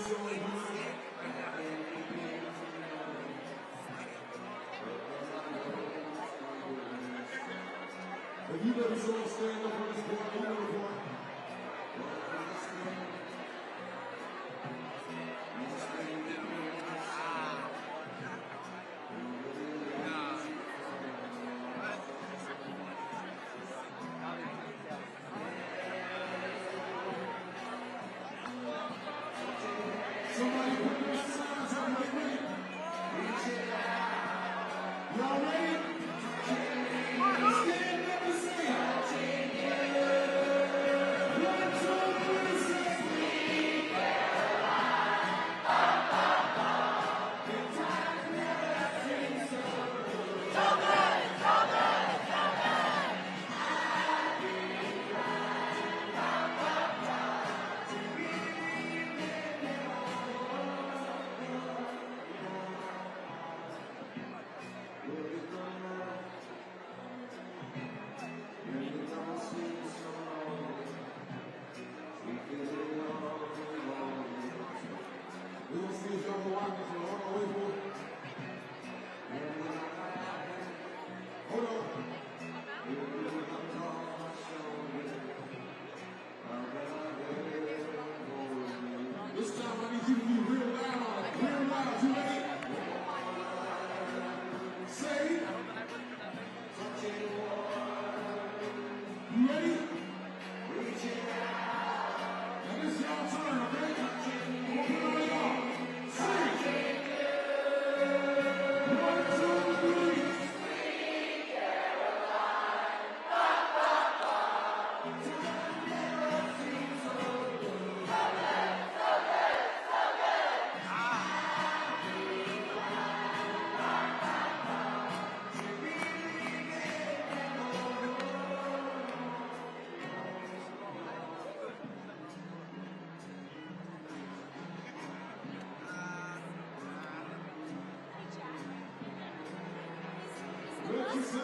If you better show stand up on this board, you know the board. Somebody put your signs up right quick. Y'all ready? Stand up and say it. 1, 2, 3, say we gonna see if y'all can walk this one. Hold on, wait for it. Hold on. This time I need you to be real loud. Real loud. You ready? Say it. You ready? Now this is y'all turn, okay? I'm gonna put it on y'all. Say it. 1, 2, 3. What you say?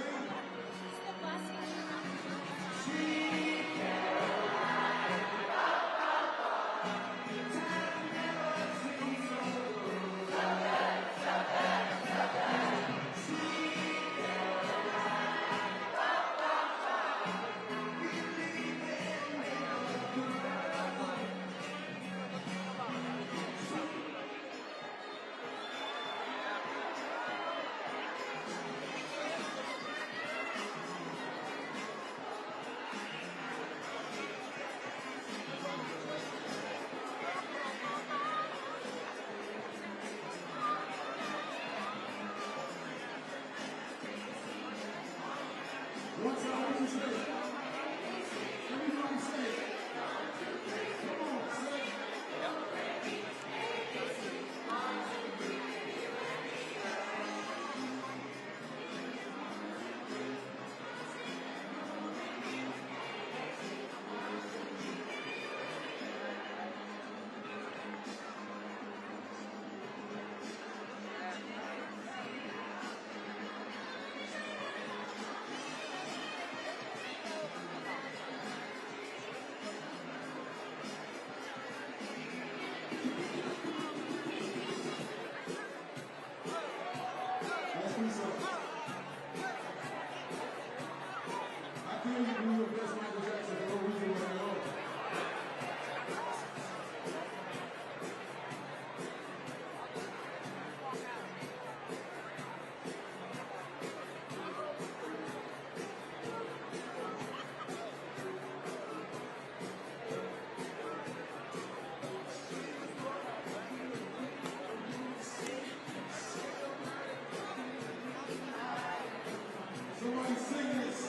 What's up? What you say? Everybody say it. Come on, say it. Ask me something. I feel you do your best Michael Jackson for no reason why you're on. Somebody sing this.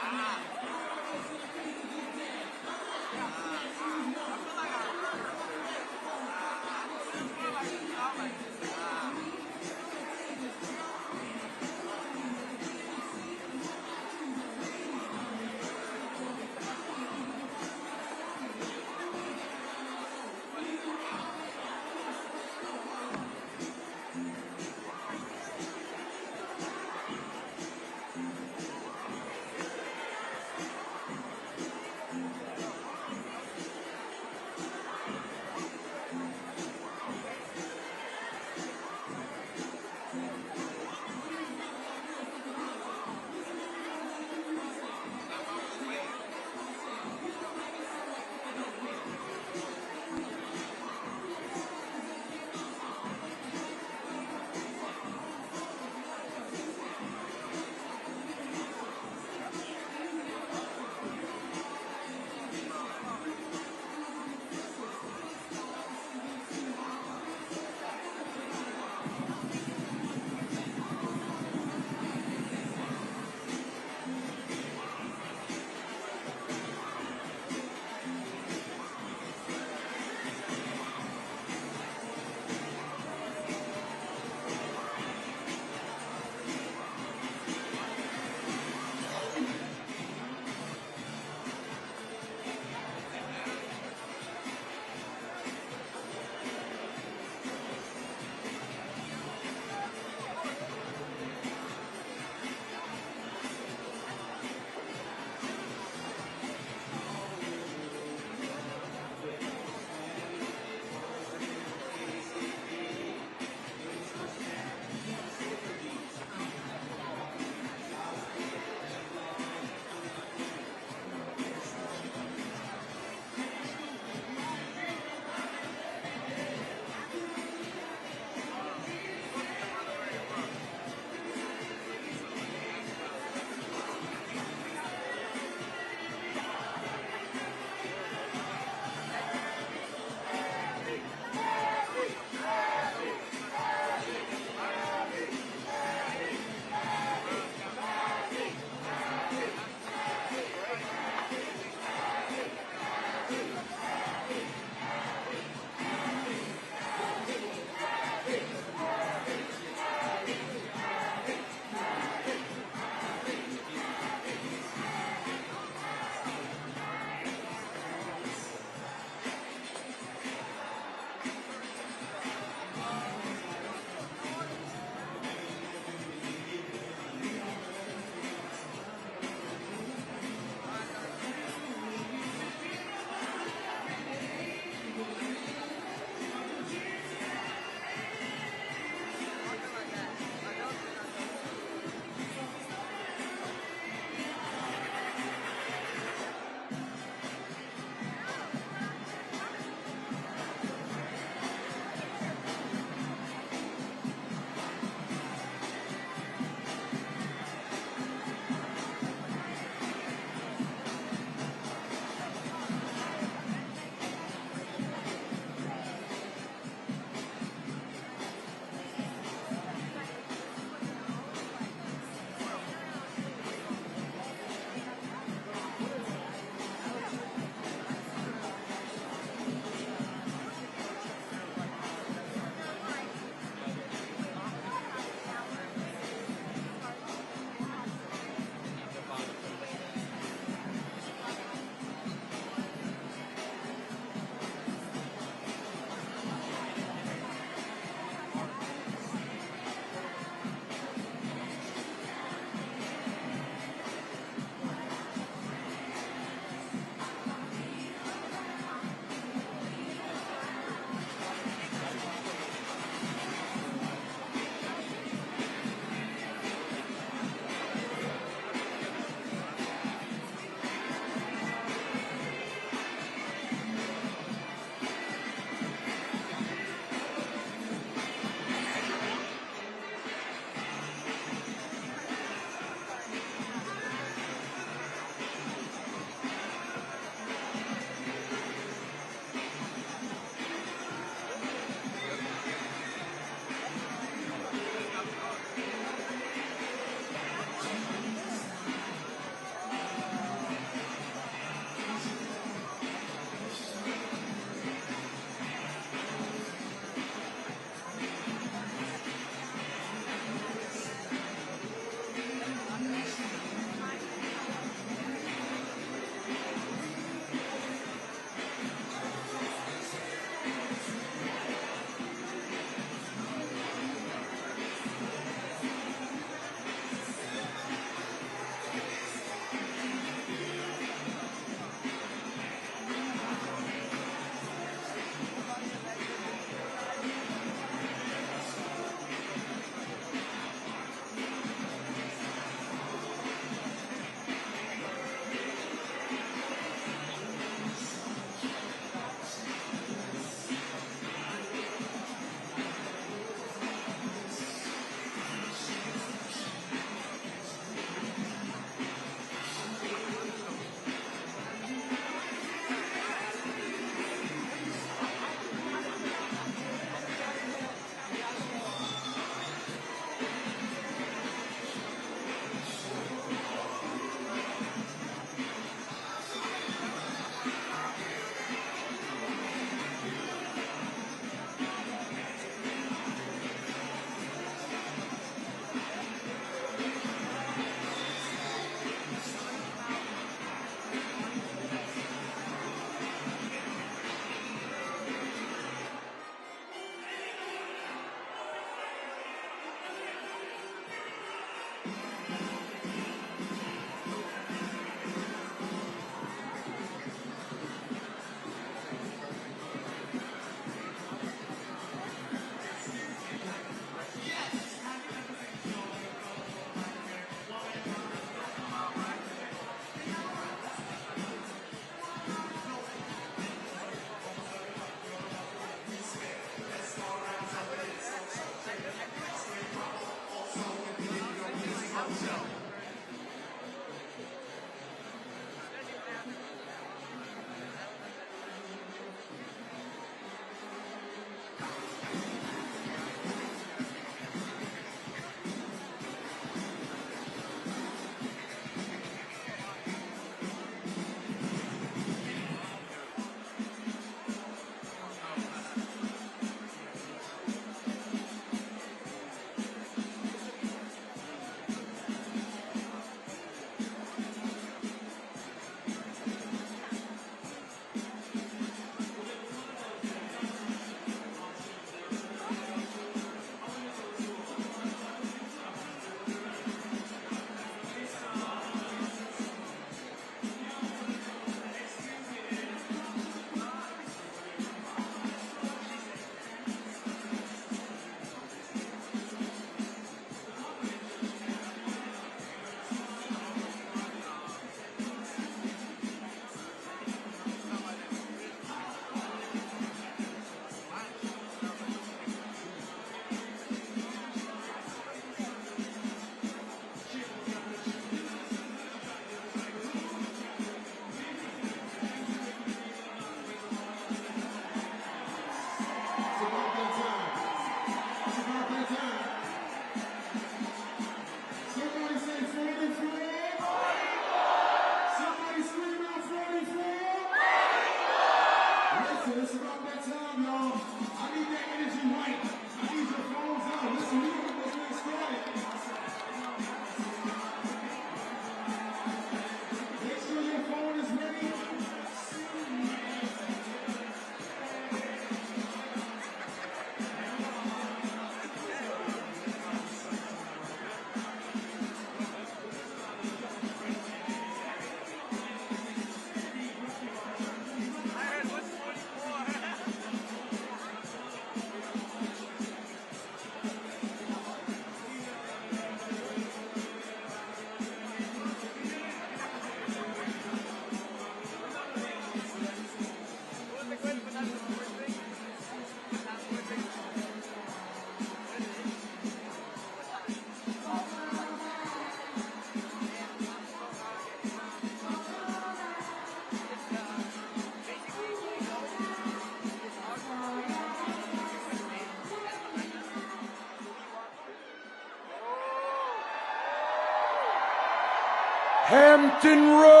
Hampton Roads.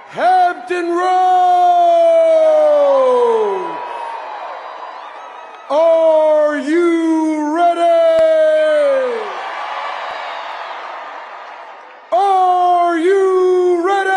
Hampton Roads. Are you ready? Are you ready?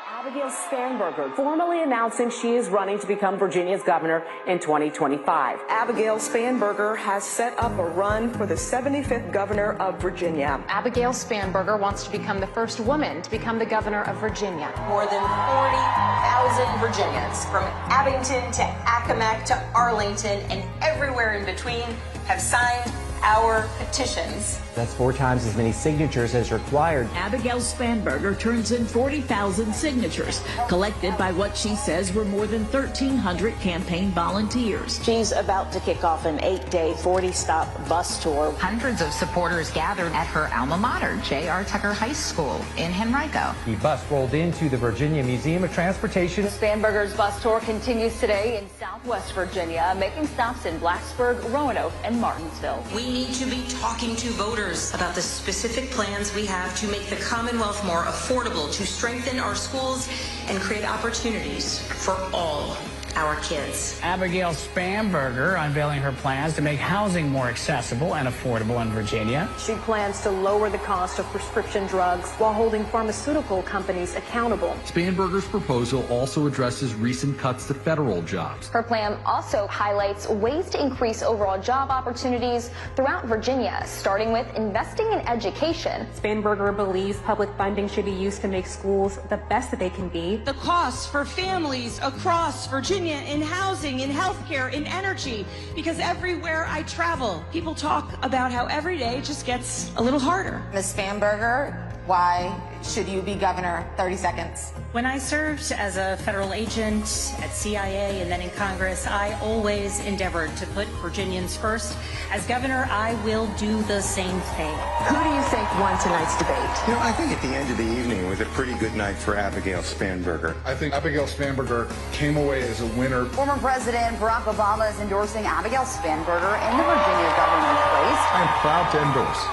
Abigail Spanberger formally announcing she is running to become Virginia's governor in 2025. Abigail Spanberger has set up a run for the 75th governor of Virginia. Abigail Spanberger wants to become the first woman to become the governor of Virginia. More than 40,000 Virginians, from Abington to Accomack to Arlington and everywhere in between, have signed our petitions. That's 4 times as many signatures as required. Abigail Spanberger turns in 40,000 signatures, collected by what she says were more than 1,300 campaign volunteers. She's about to kick off an 8-day, 40-stop bus tour. Hundreds of supporters gathered at her alma mater, J.R. Tucker High School in Henrico. The bus rolled into the Virginia Museum of Transportation. Spanberger's bus tour continues today in Southwest Virginia, making stops in Blacksburg, Roanoke, and Martinsville. We need to be talking to voters about the specific plans we have to make the Commonwealth more affordable, to strengthen our schools, and create opportunities for all our kids. Abigail Spanberger unveiling her plans to make housing more accessible and affordable in Virginia. She plans to lower the cost of prescription drugs while holding pharmaceutical companies accountable. Spanberger's proposal also addresses recent cuts to federal jobs. Her plan also highlights ways to increase overall job opportunities throughout Virginia, starting with investing in education. Spanberger believes public funding should be used to make schools the best that they can be. The costs for families across Virginia in housing, in healthcare, in energy, because everywhere I travel, people talk about how every day just gets a little harder. Ms. Spanberger, why should you be governor? 30 seconds. When I served as a federal agent at CIA and then in Congress, I always endeavored to put Virginians first. As governor, I will do the same thing. Who do you think won tonight's debate? You know, I think at the end of the evening it was a pretty good night for Abigail Spanberger. I think Abigail Spanberger came away as a winner. Former President Barack Obama is endorsing Abigail Spanberger in the Virginia governor's race. I am proud to endorse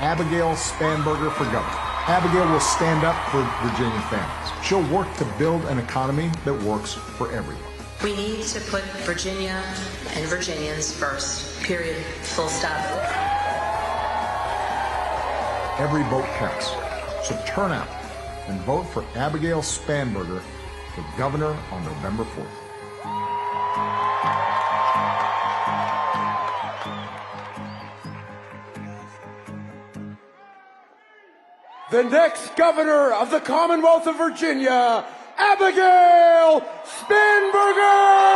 Abigail Spanberger for governor. Abigail will stand up for Virginia families. She'll work to build an economy that works for everyone. We need to put Virginia and Virginians first. Period. Full stop. Every vote counts. So turn out and vote for Abigail Spanberger for governor on November 4th. The next governor of the Commonwealth of Virginia, Abigail Spanberger!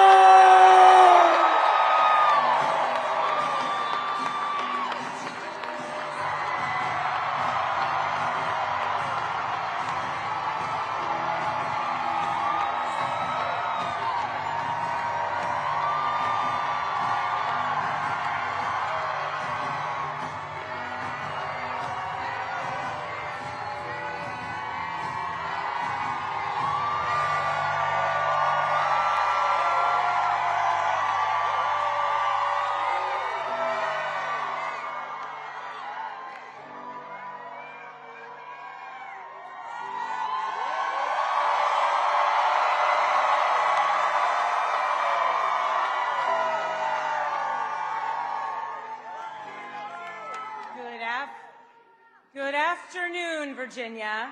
Good afternoon, Virginia.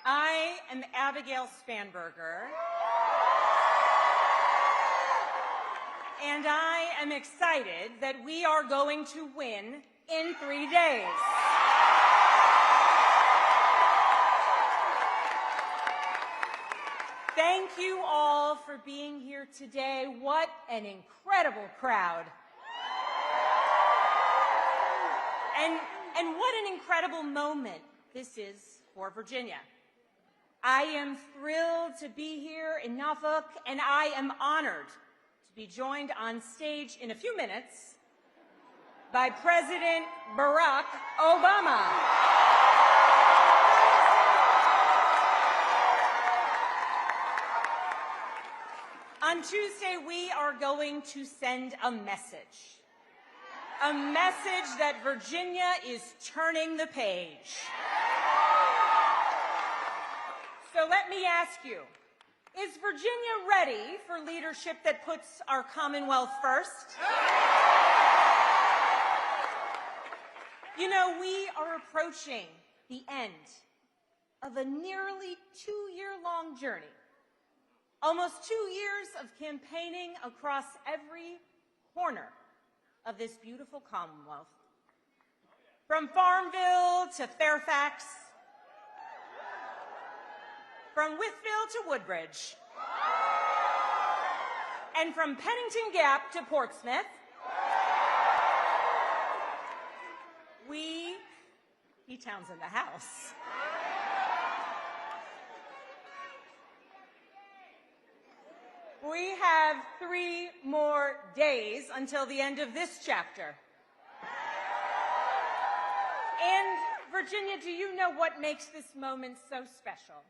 I am Abigail Spanberger, and I am excited that we are going to win in 3 days. Thank you all for being here today. What an incredible crowd. And what an incredible moment this is for Virginia. I am thrilled to be here in Norfolk, and I am honored to be joined on stage in a few minutes by President Barack Obama. On Tuesday, we are going to send a message. A message that Virginia is turning the page. So let me ask you, is Virginia ready for leadership that puts our Commonwealth first? You know, we are approaching the end of a nearly 2-year-long journey. Almost 2 years of campaigning across every corner of this beautiful Commonwealth. From Farmville to Fairfax, from Wytheville to Woodbridge, and from Pennington Gap to Portsmouth, P-Town's in the house. We have 3 more days until the end of this chapter. And Virginia, do you know what makes this moment so special?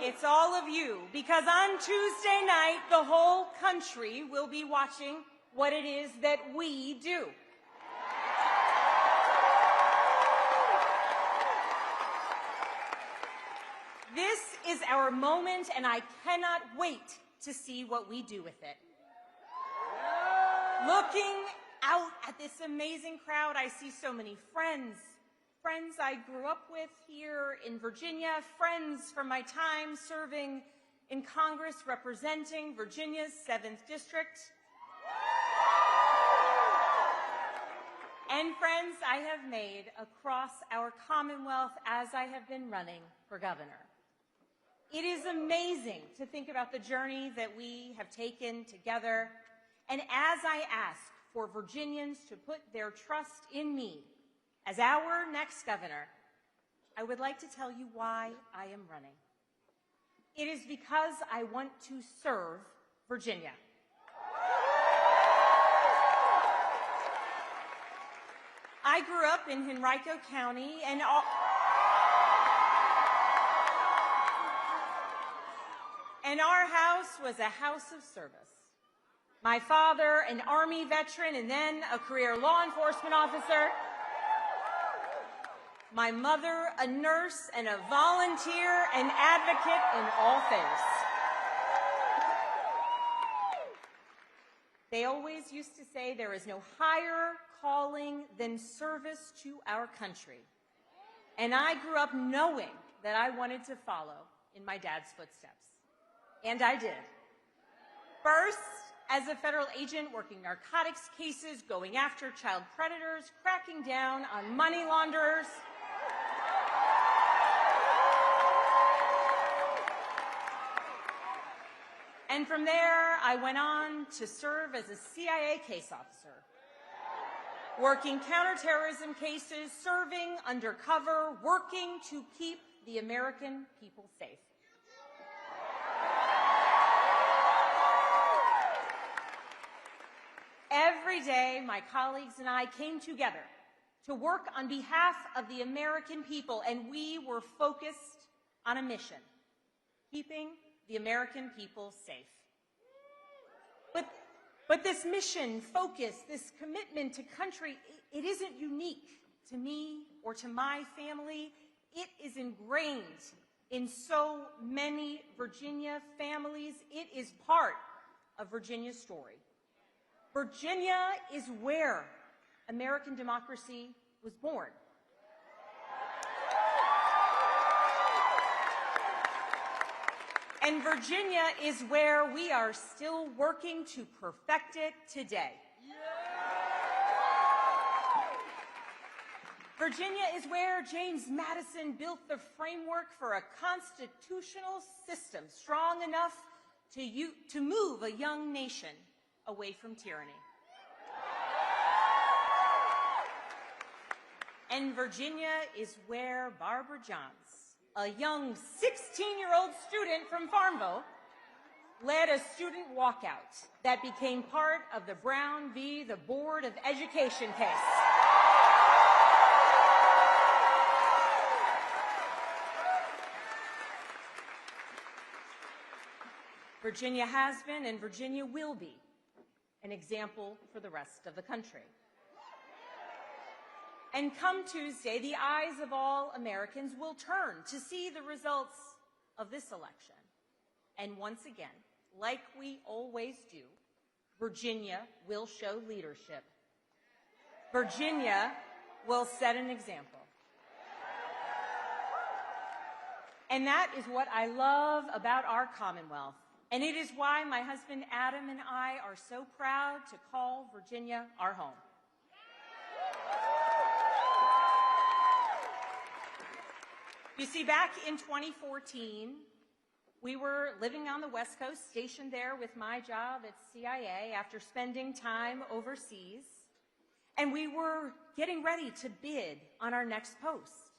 It's all of you, because on Tuesday night, the whole country will be watching what it is that we do. This is our moment, and I cannot wait to see what we do with it. Looking out at this amazing crowd, I see so many friends I grew up with here in Virginia, friends from my time serving in Congress representing Virginia's 7th District, and friends I have made across our Commonwealth as I have been running for governor. It is amazing to think about the journey that we have taken together, and as I ask for Virginians to put their trust in me as our next governor, I would like to tell you why I am running. It is because I want to serve Virginia. I grew up in Henrico County, and our house was a house of service. My father, an Army veteran and then a career law enforcement officer. My mother, a nurse and a volunteer and advocate in all things. They always used to say there is no higher calling than service to our country. And I grew up knowing that I wanted to follow in my dad's footsteps. And I did. First, as a federal agent working narcotics cases, going after child predators, cracking down on money launderers. And from there, I went on to serve as a CIA case officer, working counterterrorism cases, serving undercover, working to keep the American people safe. Every day, my colleagues and I came together to work on behalf of the American people, and we were focused on a mission, keeping the American people safe. But this mission, focus, this commitment to country, it isn't unique to me or to my family. It is ingrained in so many Virginia families. It is part of Virginia's story. Virginia is where American democracy was born. And Virginia is where we are still working to perfect it today. Virginia is where James Madison built the framework for a constitutional system strong enough to move a young nation away from tyranny. And Virginia is where Barbara Johns, a young 16-year-old student from Farmville, led a student walkout that became part of the Brown v. the Board of Education case. Virginia has been and Virginia will be an example for the rest of the country. And come Tuesday, the eyes of all Americans will turn to see the results of this election. And once again, like we always do, Virginia will show leadership. Virginia will set an example. And that is what I love about our Commonwealth. And it is why my husband Adam and I are so proud to call Virginia our home. You see, back in 2014, we were living on the West Coast, stationed there with my job at CIA after spending time overseas, and we were getting ready to bid on our next post.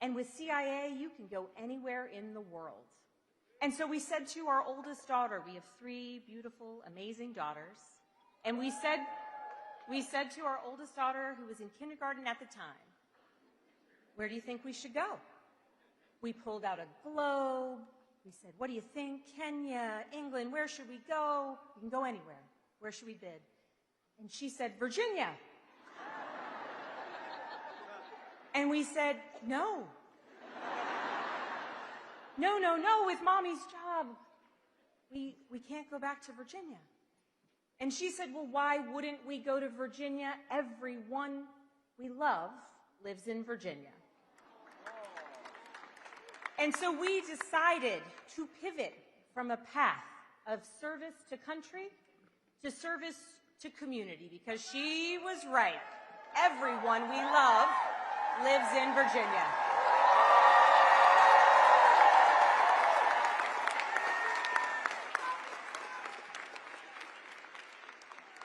And with CIA, you can go anywhere in the world. And so we said to our oldest daughter, we have 3 beautiful, amazing daughters, and we said to our oldest daughter, who was in kindergarten at the time, where do you think we should go? We pulled out a globe. We said, what do you think? Kenya, England, where should we go? We can go anywhere. Where should we bid? And she said, Virginia. And we said, no. No, with Mommy's job, we can't go back to Virginia. And she said, well, why wouldn't we go to Virginia? Everyone we love lives in Virginia. And so we decided to pivot from a path of service to country to service to community, because she was right. Everyone we love lives in Virginia.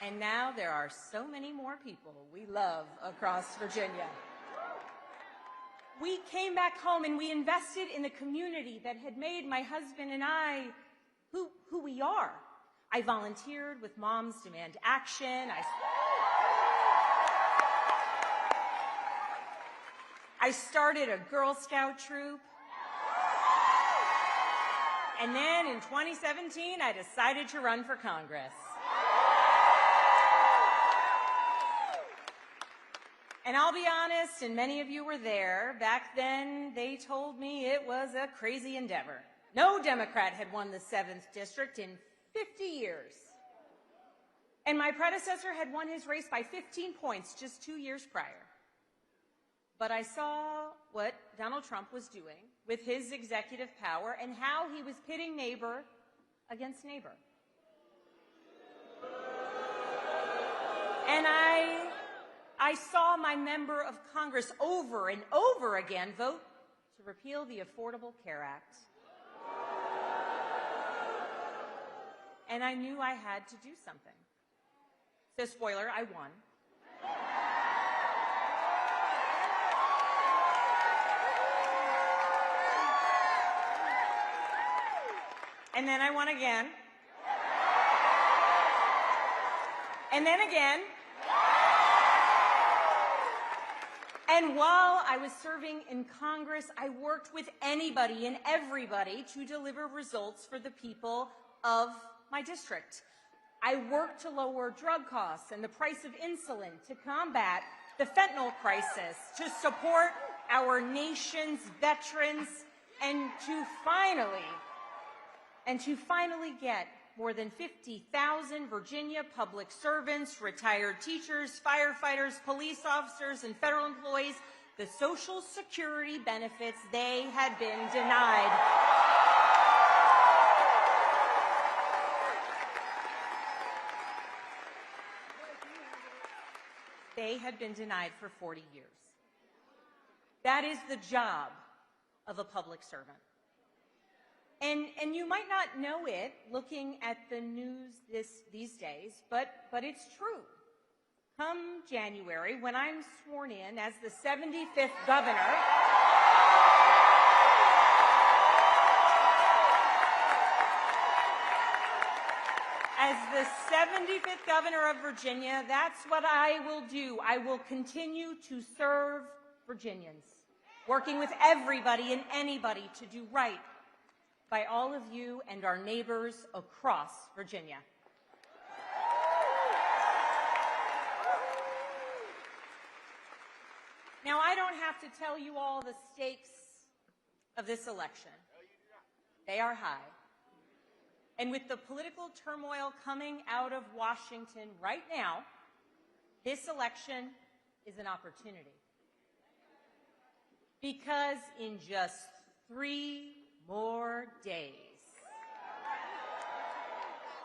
And now there are so many more people we love across Virginia. We came back home and we invested in the community that had made my husband and I who we are. I volunteered with Moms Demand Action. I started a Girl Scout troop. And then in 2017, I decided to run for Congress. And I'll be honest, and many of you were there, back then they told me it was a crazy endeavor. No Democrat had won the 7th district in 50 years. And my predecessor had won his race by 15 points just 2 years prior. But I saw what Donald Trump was doing with his executive power and how he was pitting neighbor against neighbor. And I saw my member of Congress over and over again vote to repeal the Affordable Care Act. And I knew I had to do something. So spoiler, I won. And then I won again. And then again. And while I was serving in Congress, I worked with anybody and everybody to deliver results for the people of my district. I worked to lower drug costs and the price of insulin, to combat the fentanyl crisis, to support our nation's veterans, and to finally get more than 50,000 Virginia public servants, retired teachers, firefighters, police officers, and federal employees the Social Security benefits they had been denied. They had been denied for 40 years. That is the job of a public servant. And you might not know it looking at the news these days, but it's true. Come January, when I'm sworn in as the 75th governor, as the 75th governor of Virginia, that's what I will do. I will continue to serve Virginians, working with everybody and anybody to do right by all of you and our neighbors across Virginia. Now, I don't have to tell you all the stakes of this election. They are high. And with the political turmoil coming out of Washington right now, this election is an opportunity. Because in just 3 more days,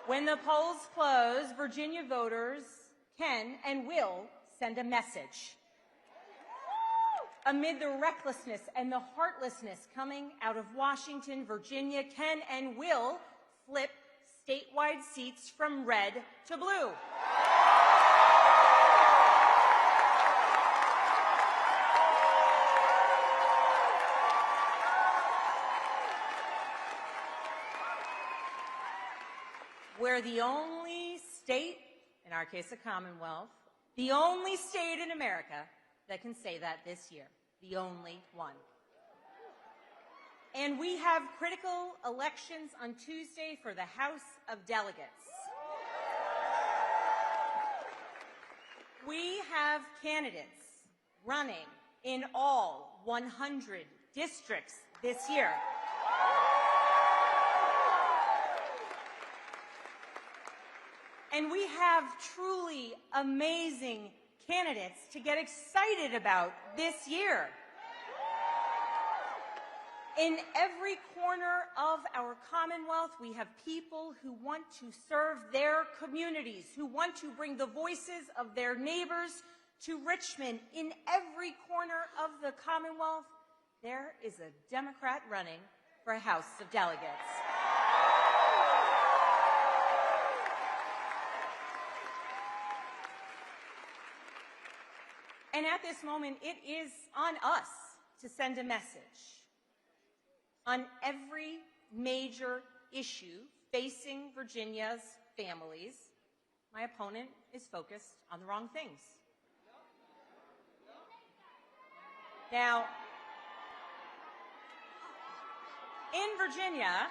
when the polls close, Virginia voters can and will send a message. Amid the recklessness and the heartlessness coming out of Washington, Virginia can and will flip statewide seats from red to blue. We're the only state, in our case a Commonwealth, the only state in America that can say that this year. The only one. And we have critical elections on Tuesday for the House of Delegates. We have candidates running in all 100 districts this year. And we have truly amazing candidates to get excited about this year. In every corner of our Commonwealth, we have people who want to serve their communities, who want to bring the voices of their neighbors to Richmond. In every corner of the Commonwealth, there is a Democrat running for a House of Delegates. And at this moment, it is on us to send a message. On every major issue facing Virginia's families, my opponent is focused on the wrong things. Now, in Virginia,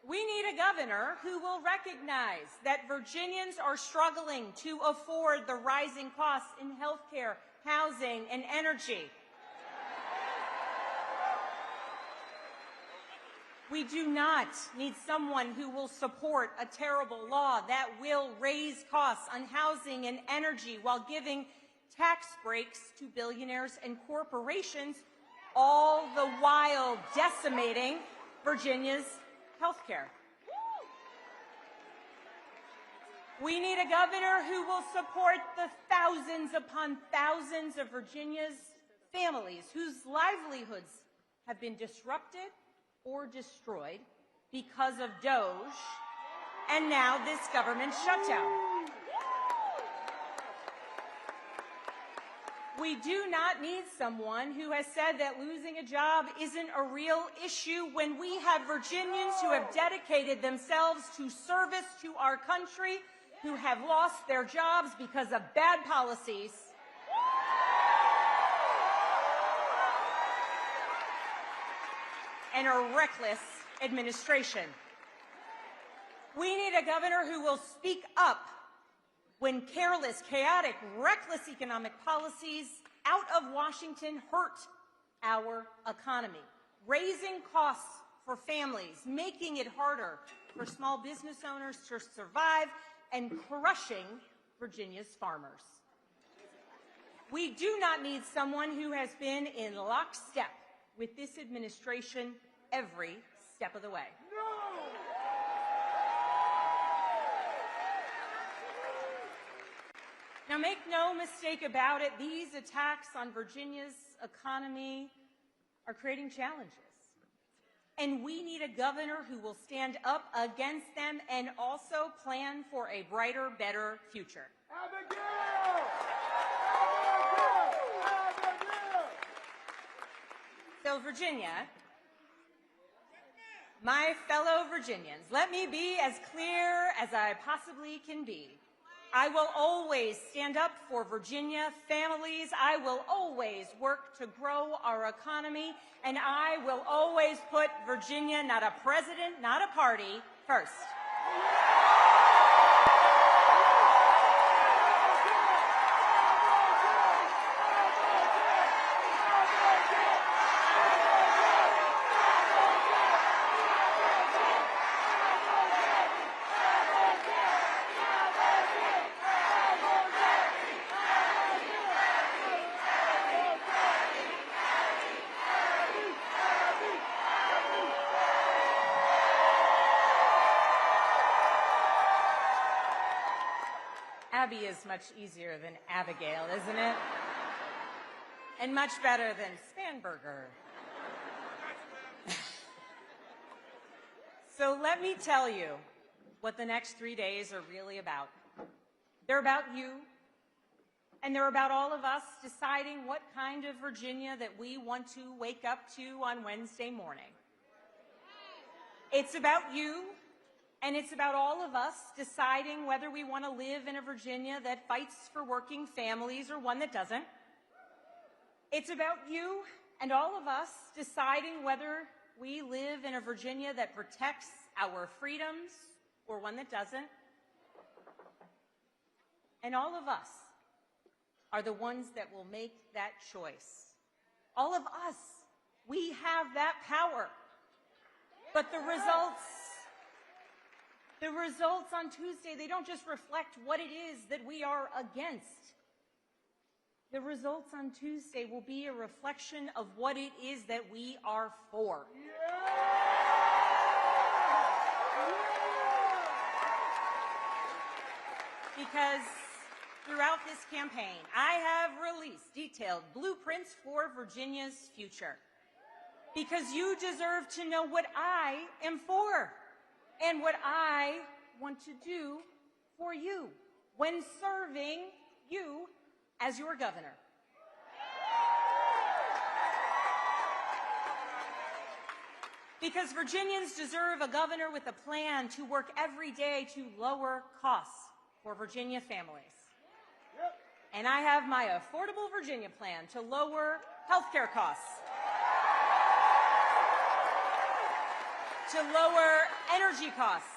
we need a governor who will recognize that Virginians are struggling to afford the rising costs in health care, housing, and energy. We do not need someone who will support a terrible law that will raise costs on housing and energy while giving tax breaks to billionaires and corporations, all the while decimating Virginia's health care. We need a governor who will support the thousands upon thousands of Virginia's families whose livelihoods have been disrupted or destroyed because of DOGE and now this government shutdown. We do not need someone who has said that losing a job isn't a real issue when we have Virginians who have dedicated themselves to service to our country, who have lost their jobs because of bad policies. And a reckless administration. We need a governor who will speak up when careless, chaotic, reckless economic policies out of Washington hurt our economy, raising costs for families, making it harder for small business owners to survive, and crushing Virginia's farmers. We do not need someone who has been in lockstep with this administration every step of the way. Now, make no mistake about it, these attacks on Virginia's economy are creating challenges. And we need a governor who will stand up against them and also plan for a brighter, better future. Abigail! Abigail! So, Virginia, my fellow Virginians, let me be as clear as I possibly can be. I will always stand up for Virginia families. I will always work to grow our economy. And I will always put Virginia, not a president, not a party, first. Abby is much easier than Abigail, isn't it? And much better than Spanberger. So let me tell you what the next 3 days are really about. They're about you, and they're about all of us deciding what kind of Virginia that we want to wake up to on Wednesday morning. It's about you. And it's about all of us deciding whether we want to live in a Virginia that fights for working families or one that doesn't. It's about you and all of us deciding whether we live in a Virginia that protects our freedoms or one that doesn't. And all of us are the ones that will make that choice. All of us, we have that power. But the results on Tuesday, they don't just reflect what it is that we are against. The results on Tuesday will be a reflection of what it is that we are for. Because throughout this campaign, I have released detailed blueprints for Virginia's future. Because you deserve to know what I am for. And what I want to do for you when serving you as your governor. Because Virginians deserve a governor with a plan to work every day to lower costs for Virginia families. And I have my Affordable Virginia plan to lower health care costs, to lower energy costs,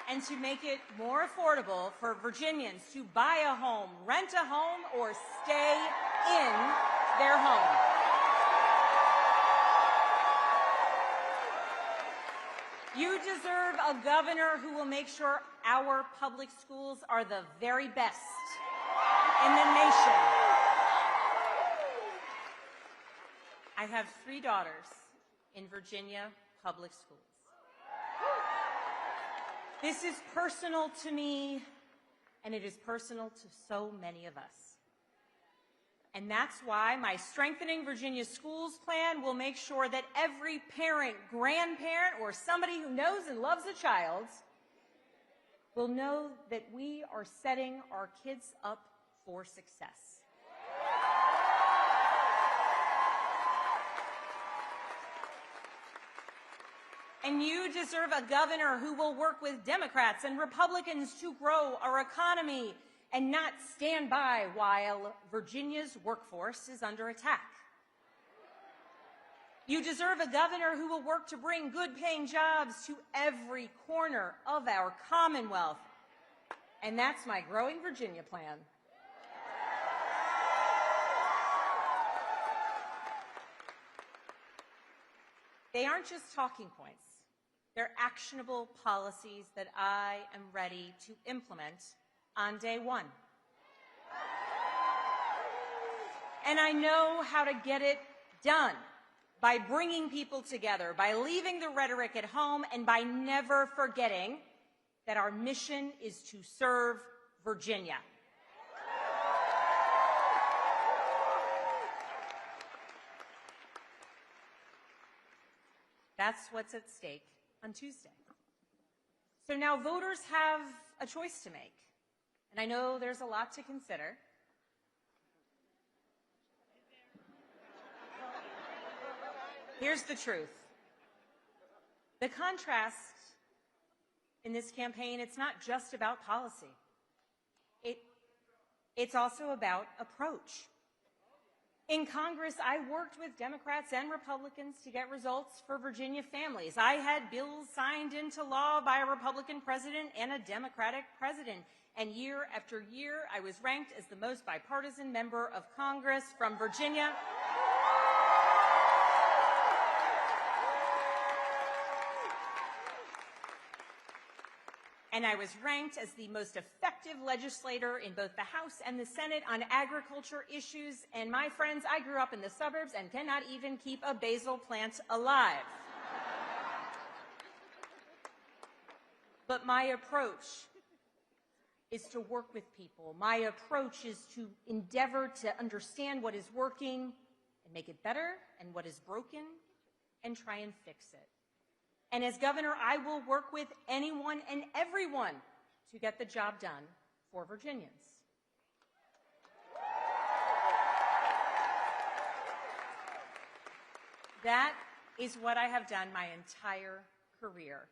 and to make it more affordable for Virginians to buy a home, rent a home, or stay in their home. You deserve a governor who will make sure our public schools are the very best in the nation. I have 3 daughters in Virginia public schools. This is personal to me, and it is personal to so many of us. And that's why my Strengthening Virginia Schools plan will make sure that every parent, grandparent, or somebody who knows and loves a child will know that we are setting our kids up for success. And you deserve a governor who will work with Democrats and Republicans to grow our economy and not stand by while Virginia's workforce is under attack. You deserve a governor who will work to bring good-paying jobs to every corner of our Commonwealth. And that's my Growing Virginia plan. They aren't just talking points. They're actionable policies that I am ready to implement on day one. And I know how to get it done by bringing people together, by leaving the rhetoric at home, and by never forgetting that our mission is to serve Virginia. That's what's at stake on Tuesday. So now voters have a choice to make, and I know there's a lot to consider. Here's the truth. The contrast in this campaign, it's not just about policy. It's also about approach. In Congress, I worked with Democrats and Republicans to get results for Virginia families. I had bills signed into law by a Republican president and a Democratic president. And year after year, I was ranked as the most bipartisan member of Congress from Virginia. And I was ranked as the most effective legislator in both the House and the Senate on agriculture issues. And my friends, I grew up in the suburbs and cannot even keep a basil plant alive. But my approach is to work with people. My approach is to endeavor to understand what is working and make it better, and what is broken and try and fix it. And as governor, I will work with anyone and everyone to get the job done for Virginians. That is what I have done my entire career.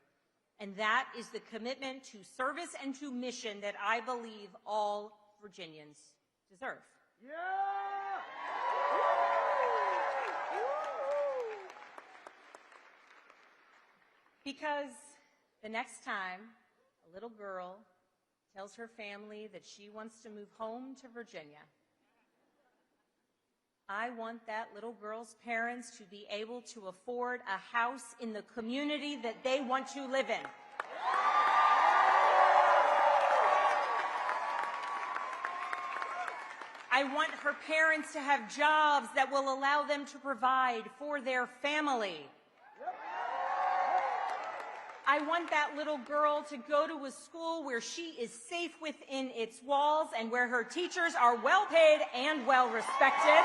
And that is the commitment to service and to mission that I believe all Virginians deserve. Yeah! Because the next time a little girl tells her family that she wants to move home to Virginia, I want that little girl's parents to be able to afford a house in the community that they want to live in. I want her parents to have jobs that will allow them to provide for their family. I want that little girl to go to a school where she is safe within its walls and where her teachers are well paid and well respected.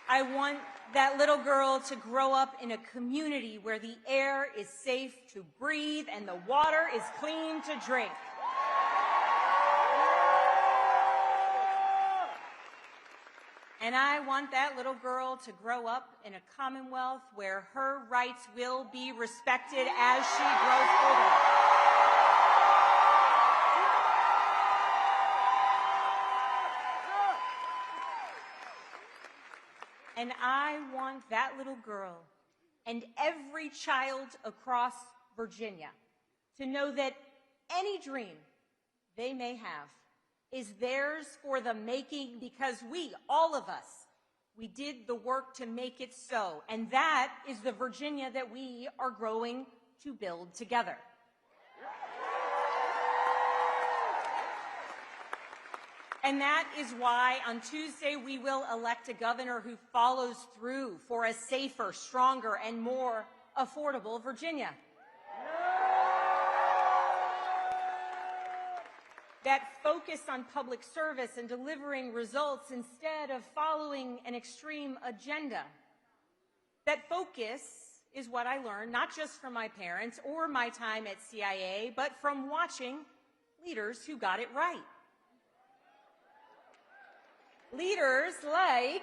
I want that little girl to grow up in a community where the air is safe to breathe and the water is clean to drink. And I want that little girl to grow up in a commonwealth where her rights will be respected as she grows older. And I want that little girl and every child across Virginia to know that any dream they may have is theirs for the making, because we, all of us, we did the work to make it so. And that is the Virginia that we are growing to build together. And that is why on Tuesday we will elect a governor who follows through for a safer, stronger, and more affordable Virginia. That focus on public service and delivering results instead of following an extreme agenda. That focus is what I learned, not just from my parents or my time at CIA, but from watching leaders who got it right. Leaders like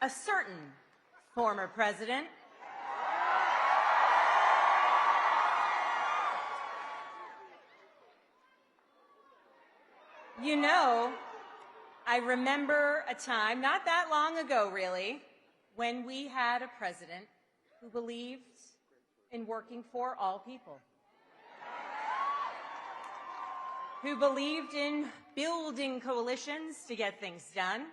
a certain former president, you know, I remember a time, not that long ago really, when we had a president who believed in working for all people, who believed in building coalitions to get things done,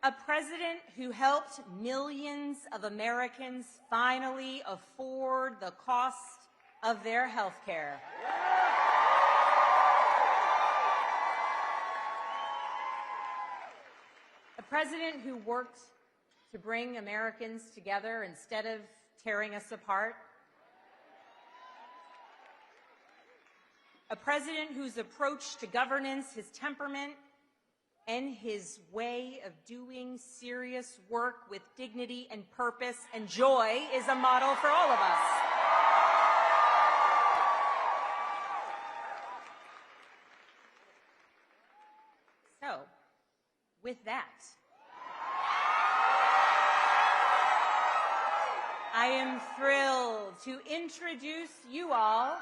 a president who helped millions of Americans finally afford the cost of their health care. A president who worked to bring Americans together instead of tearing us apart. A president whose approach to governance, his temperament, and his way of doing serious work with dignity and purpose and joy is a model for all of us. with that, I am thrilled to introduce you all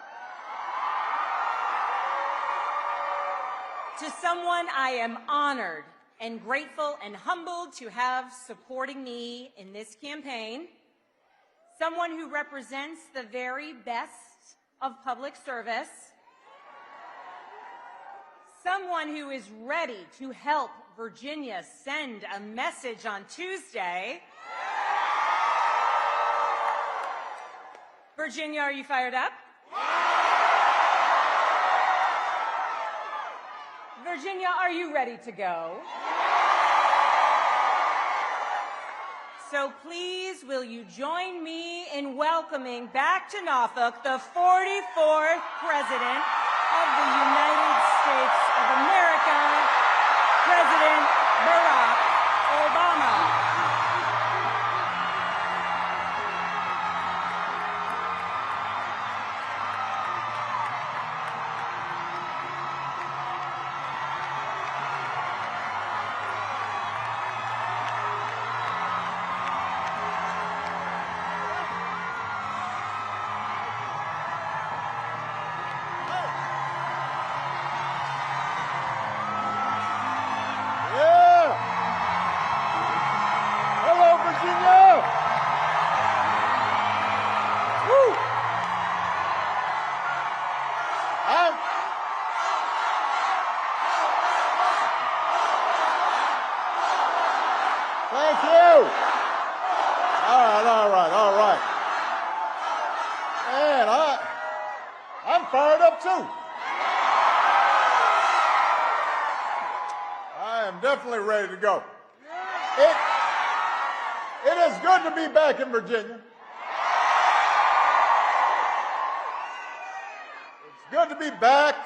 to someone I am honored and grateful and humbled to have supporting me in this campaign, someone who represents the very best of public service, someone who is ready to help Virginia send a message on Tuesday. Virginia, are you fired up? Virginia, are you ready to go? So please, will you join me in welcoming back to Norfolk the 44th President of the United States of America, President Barack Obama. Thank you. All right. Man, I'm fired up too. I am definitely ready to go. It is good to be back in Virginia. It's good to be back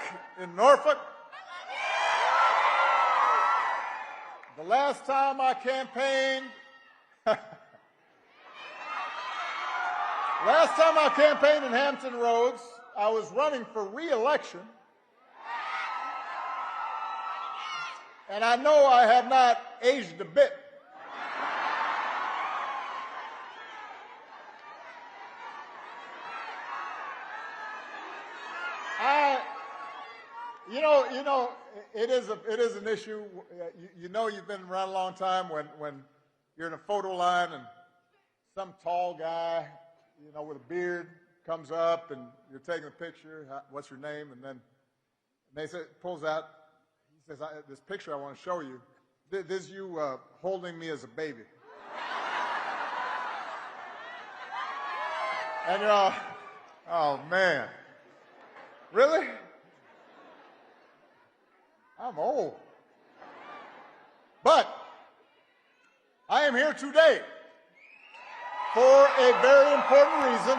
in Norfolk. The last time I campaigned, in Hampton Roads, I was running for re-election. And I know I have not aged a bit. It is an issue. You know you've been around a long time when you're in a photo line and some tall guy, with a beard comes up and you're taking a picture. What's your name? And then they pulls out. He says, "This picture I want to show you. This is you holding me as a baby." And oh man, really? I'm old. But I am here today for a very important reason.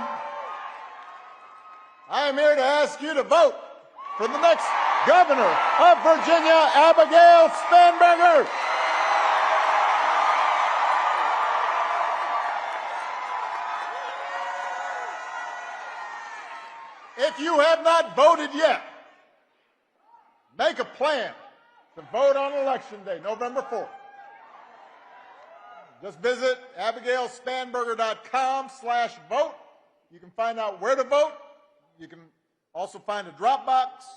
I am here to ask you to vote for the next governor of Virginia, Abigail Spanberger. If you have not voted yet, make a plan to vote on Election Day, November 4th. Just visit abigailspanberger.com/vote. You can find out where to vote. You can also find a drop box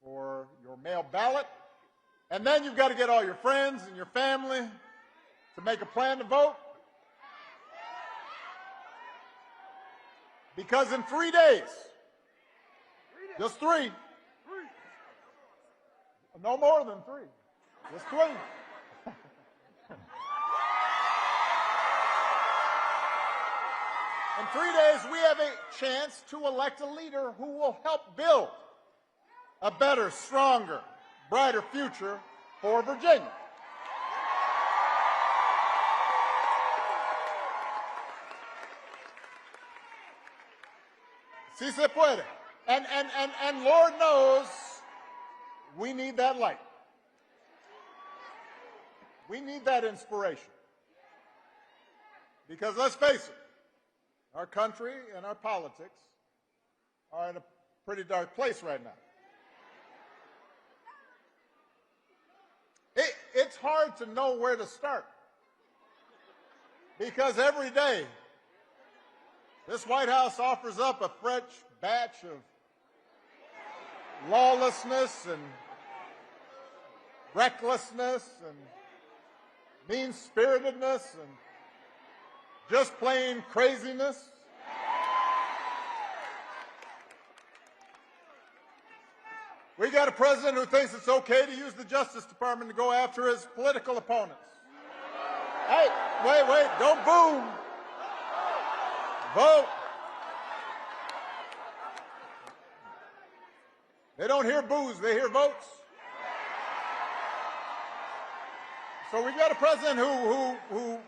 for your mail ballot. And then you've got to get all your friends and your family to make a plan to vote. Because in 3 days, just 3, no more than 3, just 3. In 3 days, we have a chance to elect a leader who will help build a better, stronger, brighter future for Virginia. Si se puede. And Lord knows we need that light. We need that inspiration. Because let's face it, our country and our politics are in a pretty dark place right now. it's hard to know where to start. Because every day, this White House offers up a fresh batch of lawlessness and recklessness and mean-spiritedness and just plain craziness. We got a president who thinks it's okay to use the Justice Department to go after his political opponents. Hey, wait, don't boo. Vote. They don't hear boos, they hear votes. So we got a president who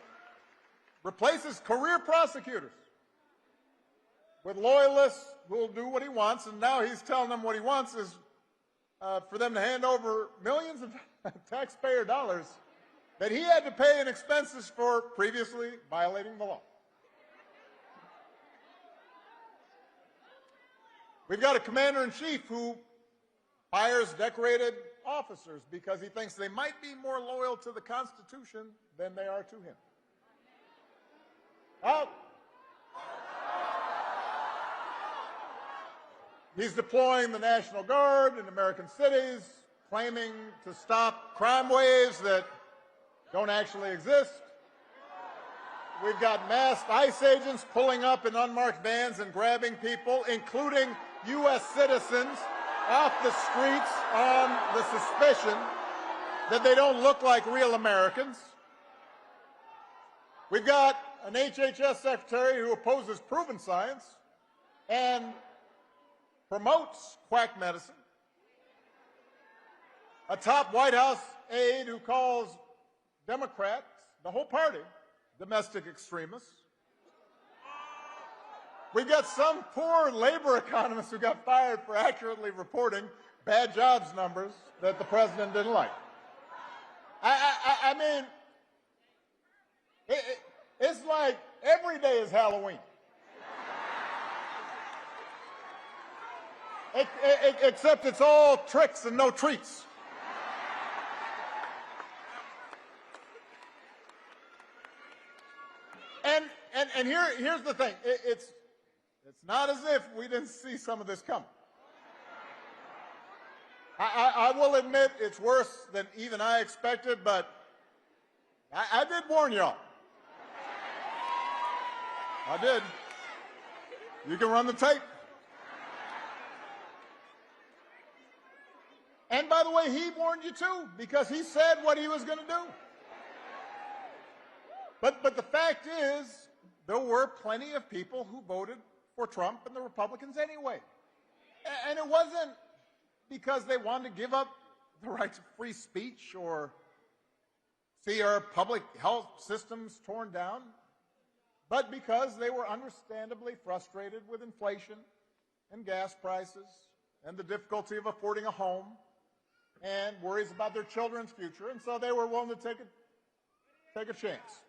replaces career prosecutors with loyalists who will do what he wants, and now he's telling them what he wants is for them to hand over millions of taxpayer dollars that he had to pay in expenses for previously violating the law. We've got a commander-in-chief who hires decorated officers because he thinks they might be more loyal to the Constitution than they are to him. Oh. He's deploying the National Guard in American cities, claiming to stop crime waves that don't actually exist. We've got masked ICE agents pulling up in unmarked vans and grabbing people, including U.S. citizens, off the streets on the suspicion that they don't look like real Americans. We've got an HHS secretary who opposes proven science and promotes quack medicine. A top White House aide who calls Democrats, the whole party, domestic extremists. We've got some poor labor economist who got fired for accurately reporting bad jobs numbers that the president didn't like. I mean, it's like every day is Halloween. Except it's all tricks and no treats. And here's the thing. It's not as if we didn't see some of this coming. I will admit it's worse than even I expected, but I did warn y'all. I did. You can run the tape. And by the way, he warned you too, because he said what he was going to do. But the fact is, there were plenty of people who voted for Trump and the Republicans anyway. And it wasn't because they wanted to give up the right to free speech or see our public health systems torn down, but because they were understandably frustrated with inflation and gas prices and the difficulty of affording a home and worries about their children's future, and so they were willing to take a chance.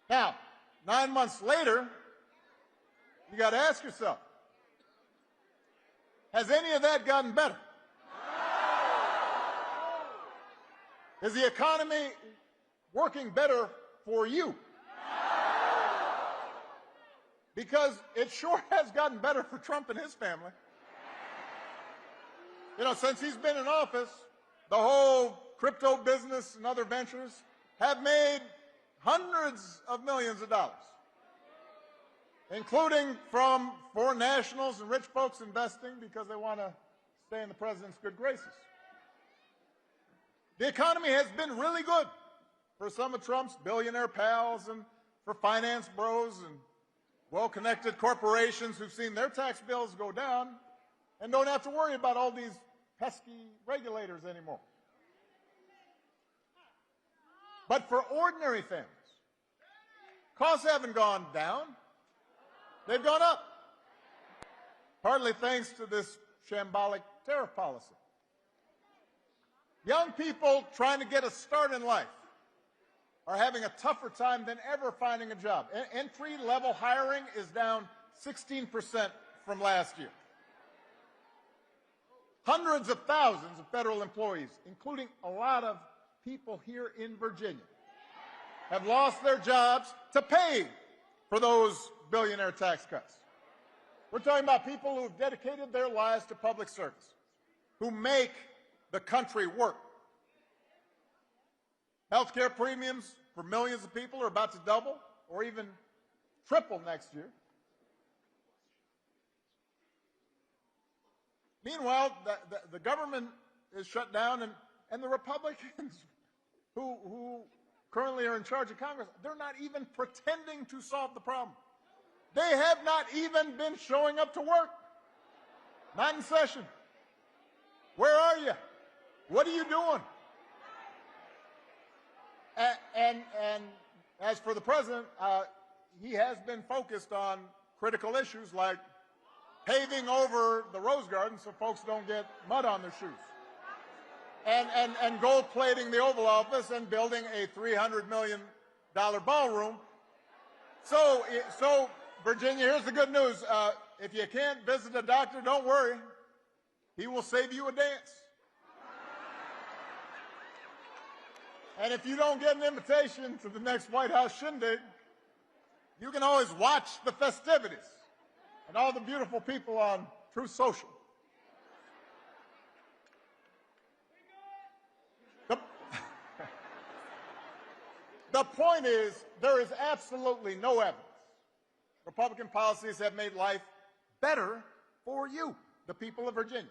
Now, 9 months later, you got to ask yourself, has any of that gotten better? Is the economy working better for you? Because it sure has gotten better for Trump and his family. You know, since he's been in office, the whole crypto business and other ventures have made hundreds of millions of dollars, including from foreign nationals and rich folks investing because they want to stay in the president's good graces. The economy has been really good for some of Trump's billionaire pals and for finance bros and well-connected corporations who've seen their tax bills go down and don't have to worry about all these pesky regulators anymore. But for ordinary families, costs haven't gone down. They've gone up, partly thanks to this shambolic tariff policy. Young people trying to get a start in life are having a tougher time than ever finding a job. Entry-level hiring is down 16% from last year. Hundreds of thousands of federal employees, including a lot of people here in Virginia have lost their jobs to pay for those billionaire tax cuts. We're talking about people who have dedicated their lives to public service, who make the country work. Healthcare premiums for millions of people are about to double or even triple next year. Meanwhile, the government is shut down, and the Republicans who currently are in charge of Congress, they're not even pretending to solve the problem. They have not even been showing up to work. Not in session. Where are you? What are you doing? And as for the president, he has been focused on critical issues like paving over the Rose Garden so folks don't get mud on their shoes, and gold plating the Oval Office and building a $300 million ballroom. So Virginia, here's the good news. If you can't visit a doctor, don't worry. He will save you a dance. And if you don't get an invitation to the next White House shindig, you can always watch the festivities and all the beautiful people on Truth Social. The point is, there is absolutely no evidence Republican policies have made life better for you, the people of Virginia.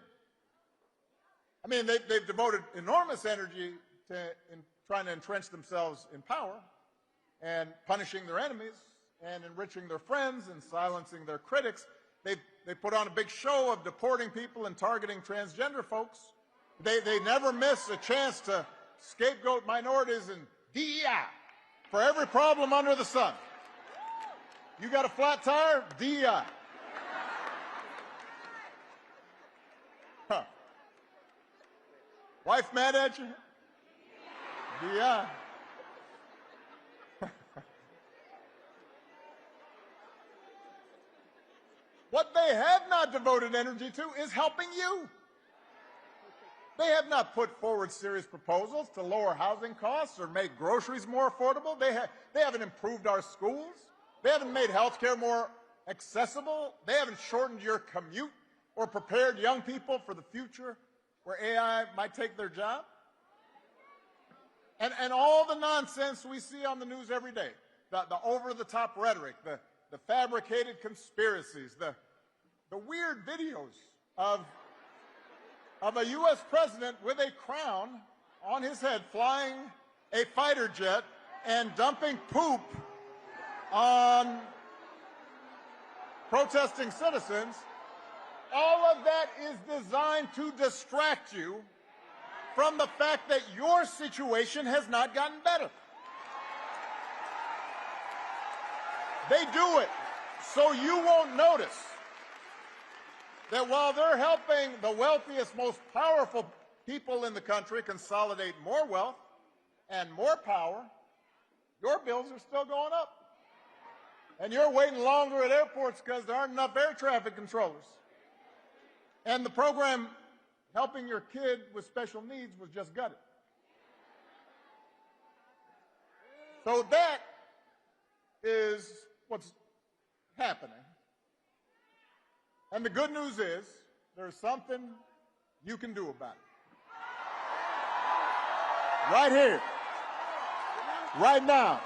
I mean, they've devoted enormous energy in trying to entrench themselves in power and punishing their enemies and enriching their friends and silencing their critics. They put on a big show of deporting people and targeting transgender folks. They never miss a chance to scapegoat minorities and DEI for every problem under the sun. You got a flat tire? DEI. Huh. Wife mad at you? DEI. What they have not devoted energy to is helping you. They have not put forward serious proposals to lower housing costs or make groceries more affordable. They haven't improved our schools. They haven't made health care more accessible. They haven't shortened your commute or prepared young people for the future where AI might take their job. And all the nonsense we see on the news every day, the over-the-top rhetoric, the fabricated conspiracies, the weird videos of a U.S. president with a crown on his head flying a fighter jet and dumping poop on protesting citizens, all of that is designed to distract you from the fact that your situation has not gotten better. They do it so you won't notice that while they're helping the wealthiest, most powerful people in the country consolidate more wealth and more power, your bills are still going up. And you're waiting longer at airports because there aren't enough air traffic controllers. And the program helping your kid with special needs was just gutted. So that is what's happening. And the good news is there's something you can do about it. Right here, right now.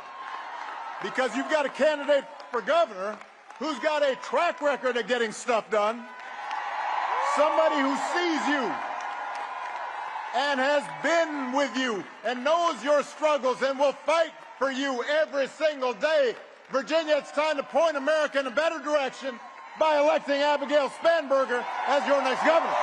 Because you've got a candidate for governor who's got a track record of getting stuff done. Somebody who sees you and has been with you and knows your struggles and will fight for you every single day. Virginia, it's time to point America in a better direction by electing Abigail Spanberger as your next governor.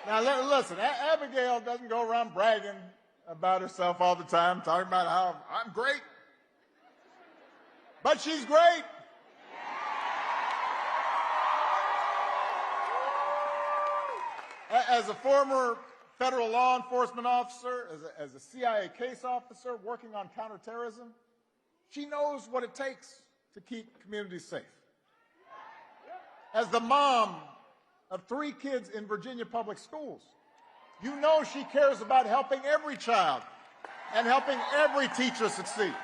Now, listen, Abigail doesn't go around bragging about herself all the time, talking about how I'm great. But she's great. As a former federal law enforcement officer, as a CIA case officer working on counterterrorism, she knows what it takes to keep communities safe. As the mom of 3 kids in Virginia public schools, you know she cares about helping every child and helping every teacher succeed.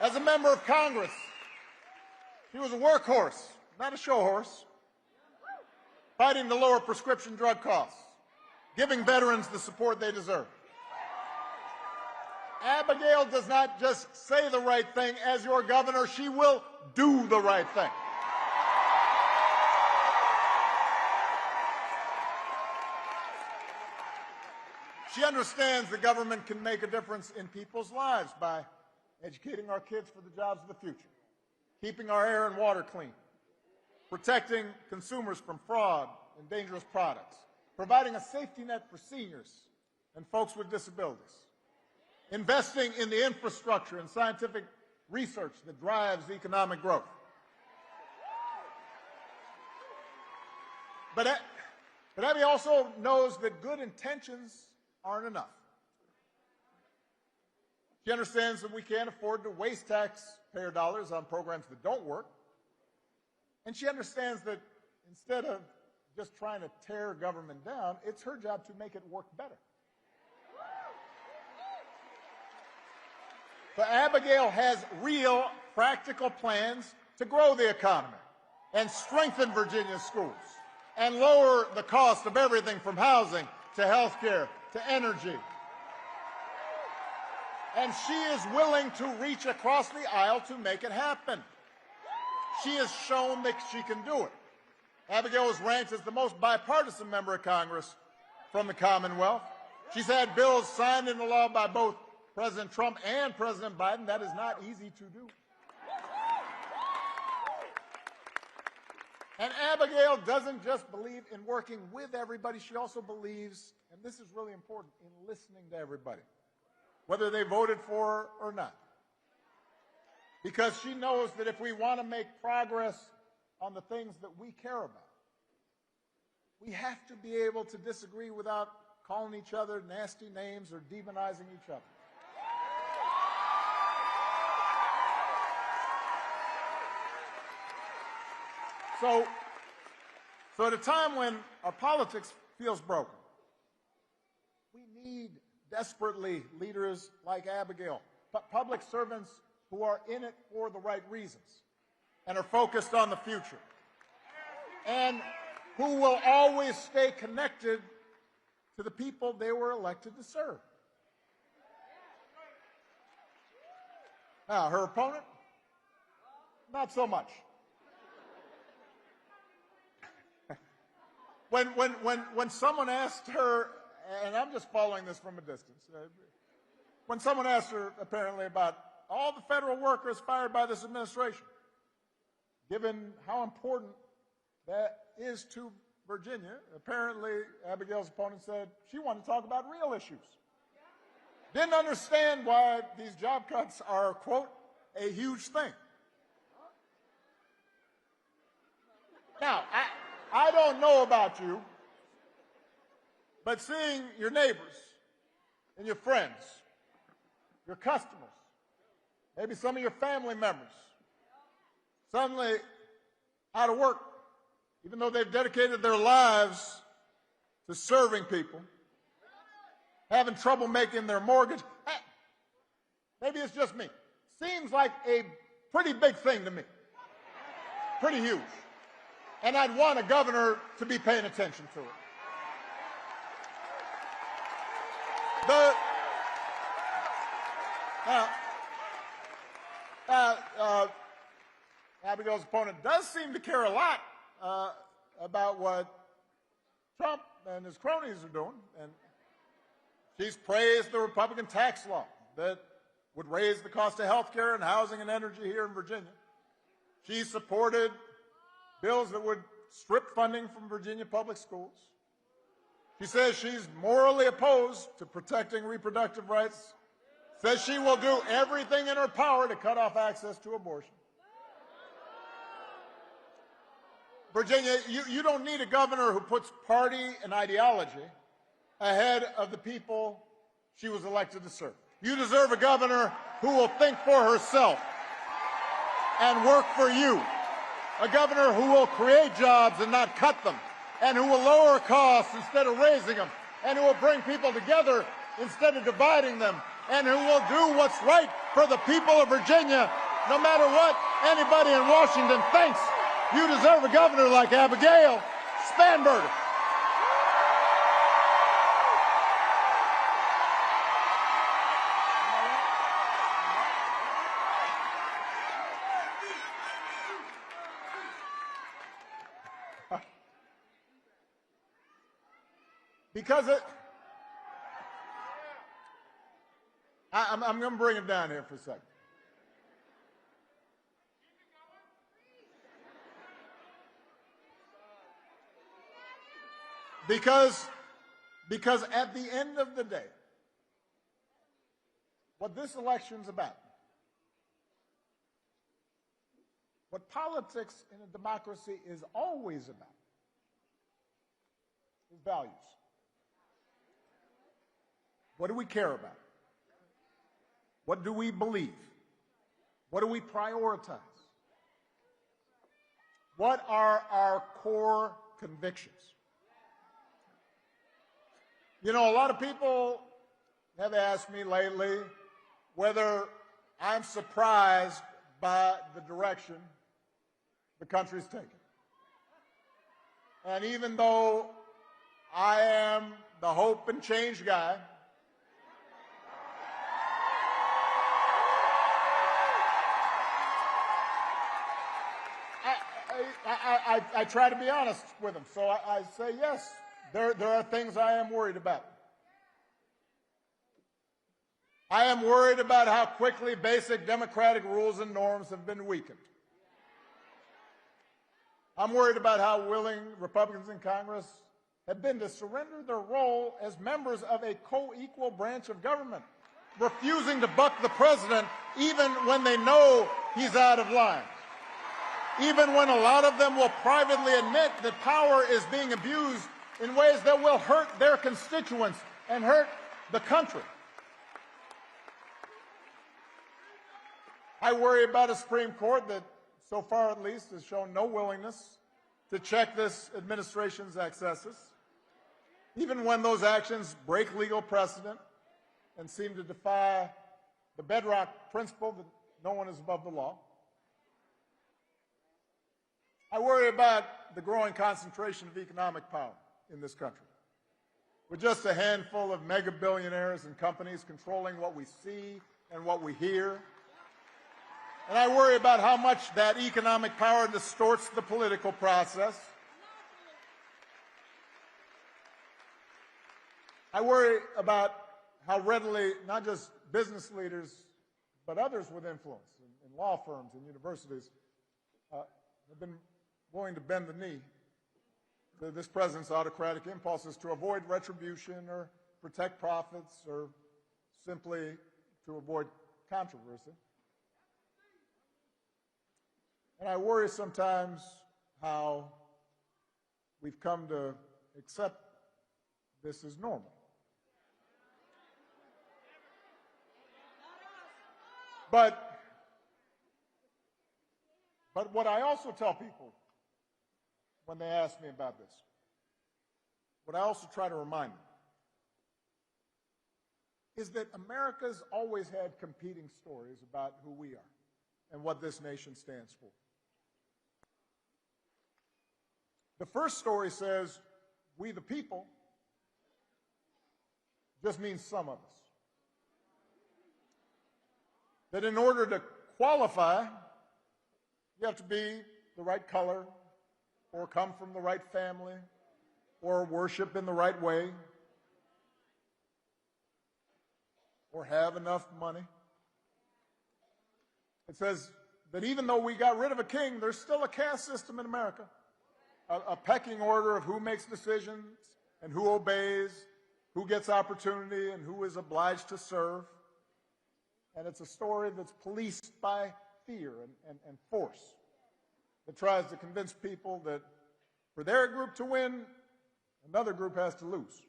As a member of Congress, she was a workhorse, not a show horse, fighting to lower prescription drug costs, giving veterans the support they deserve. Abigail does not just say the right thing. As your governor, she will do the right thing. She understands the government can make a difference in people's lives by educating our kids for the jobs of the future, keeping our air and water clean, protecting consumers from fraud and dangerous products, providing a safety net for seniors and folks with disabilities, investing in the infrastructure and scientific research that drives economic growth. But Abby also knows that good intentions aren't enough. She understands that we can't afford to waste taxpayer dollars on programs that don't work. And she understands that instead of just trying to tear government down, it's her job to make it work better. So Abigail has real, practical plans to grow the economy and strengthen Virginia's schools and lower the cost of everything from housing to health care to energy. And she is willing to reach across the aisle to make it happen. She has shown that she can do it. Abigail was ranked as the most bipartisan member of Congress from the Commonwealth. She's had bills signed into law by both President Trump and President Biden. That is not easy to do. And Abigail doesn't just believe in working with everybody, she also believes, and this is really important, in listening to everybody, whether they voted for her or not. Because she knows that if we want to make progress on the things that we care about, we have to be able to disagree without calling each other nasty names or demonizing each other. So at a time when our politics feels broken, we need desperately leaders like Abigail, public servants who are in it for the right reasons and are focused on the future, and who will always stay connected to the people they were elected to serve. Now, her opponent, not so much. When someone asked her, and I'm just following this from a distance, when someone asked her apparently about all the federal workers fired by this administration, given how important that is to Virginia, apparently Abigail's opponent said she wanted to talk about real issues. Didn't understand why these job cuts are, quote, a huge thing. Now, I don't know about you, but seeing your neighbors and your friends, your customers, maybe some of your family members suddenly out of work, even though they've dedicated their lives to serving people, having trouble making their mortgage, maybe it's just me. Seems like a pretty big thing to me. Pretty huge. And I'd want a governor to be paying attention to it. Abigail's opponent does seem to care a lot about what Trump and his cronies are doing. And she's praised the Republican tax law that would raise the cost of health care and housing and energy here in Virginia. She supported bills that would strip funding from Virginia public schools. She says she's morally opposed to protecting reproductive rights, says she will do everything in her power to cut off access to abortion. Virginia, you don't need a governor who puts party and ideology ahead of the people she was elected to serve. You deserve a governor who will think for herself and work for you. A governor who will create jobs and not cut them, and who will lower costs instead of raising them, and who will bring people together instead of dividing them, and who will do what's right for the people of Virginia, no matter what anybody in Washington thinks. You deserve a governor like Abigail Spanberger. Because I'm going to bring it down here for a second. Because at the end of the day, what this election's about, what politics in a democracy is always about, is values. What do we care about? What do we believe? What do we prioritize? What are our core convictions? You know, a lot of people have asked me lately whether I'm surprised by the direction the country's taken. And even though I am the hope and change guy, I try to be honest with them. So I say, yes, there are things I am worried about. I am worried about how quickly basic democratic rules and norms have been weakened. I'm worried about how willing Republicans in Congress have been to surrender their role as members of a co-equal branch of government, refusing to buck the president even when they know he's out of line. Even when a lot of them will privately admit that power is being abused in ways that will hurt their constituents and hurt the country. I worry about a Supreme Court that, so far at least, has shown no willingness to check this administration's excesses, even when those actions break legal precedent and seem to defy the bedrock principle that no one is above the law. I worry about the growing concentration of economic power in this country, with just a handful of mega billionaires and companies controlling what we see and what we hear. And I worry about how much that economic power distorts the political process. I worry about how readily not just business leaders, but others with influence in law firms and universities have been willing to bend the knee to this president's autocratic impulses to avoid retribution or protect profits or simply to avoid controversy. And I worry sometimes how we've come to accept this as normal. But what I also tell people when they ask me about this, what I also try to remind them, is that America's always had competing stories about who we are and what this nation stands for. The first story says, we the people, just means some of us. That in order to qualify, you have to be the right color, or come from the right family, or worship in the right way, or have enough money. It says that even though we got rid of a king, there's still a caste system in America, a pecking order of who makes decisions and who obeys, who gets opportunity and who is obliged to serve. And it's a story that's policed by fear and force, that tries to convince people that For their group to win, another group has to lose.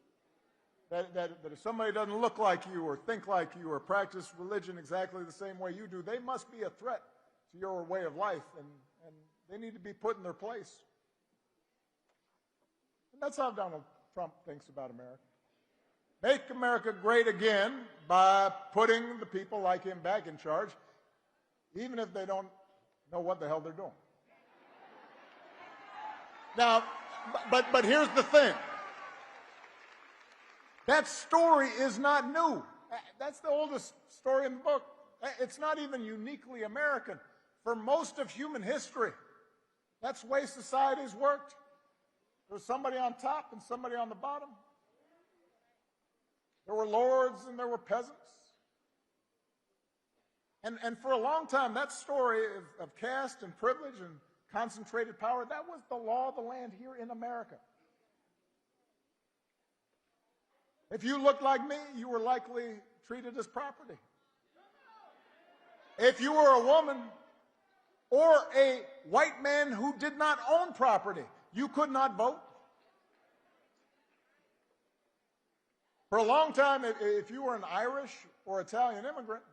That if somebody doesn't look like you or think like you or practice religion exactly the same way you do, they must be a threat to your way of life, and they need to be put in their place. And that's how Donald Trump thinks about America. Make America great again by putting the people like him back in charge, even if they don't know what the hell they're doing. Now, but here's the thing. That story is not new. That's the oldest story in the book. It's not even uniquely American. For most of human history, that's the way society's worked. There's somebody on top and somebody on the bottom. There were lords and there were peasants. And for a long time, that story of caste and privilege and concentrated power, that was the law of the land here in America. If you looked like me, you were likely treated as property. If you were a woman or a white man who did not own property, you could not vote. For a long time, if you were an Irish or Italian immigrant,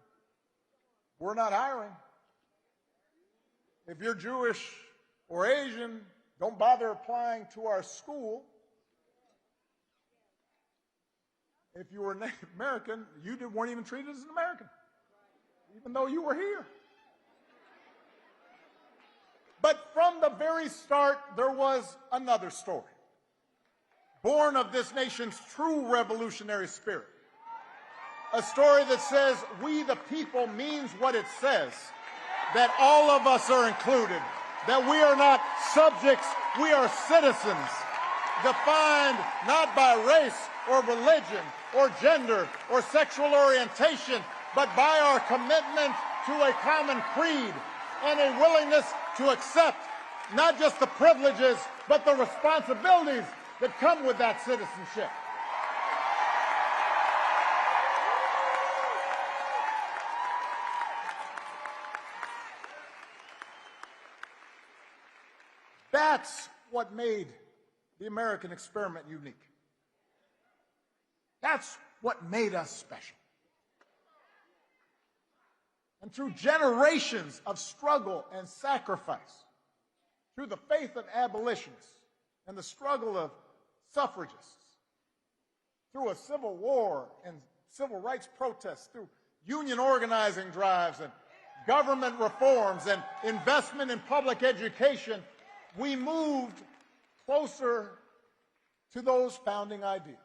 we're not hiring. If you're Jewish or Asian, don't bother applying to our school. If you were Native American, you weren't even treated as an American, even though you were here. But from the very start, there was another story, born of this nation's true revolutionary spirit. A story that says we the people means what it says, that all of us are included, that we are not subjects, we are citizens, defined not by race or religion or gender or sexual orientation, but by our commitment to a common creed and a willingness to accept not just the privileges, but the responsibilities that come with that citizenship. That's what made the American experiment unique. That's what made us special. And through generations of struggle and sacrifice, through the faith of abolitionists and the struggle of suffragists, through a civil war and civil rights protests, through union organizing drives and government reforms and investment in public education, we moved closer to those founding ideas.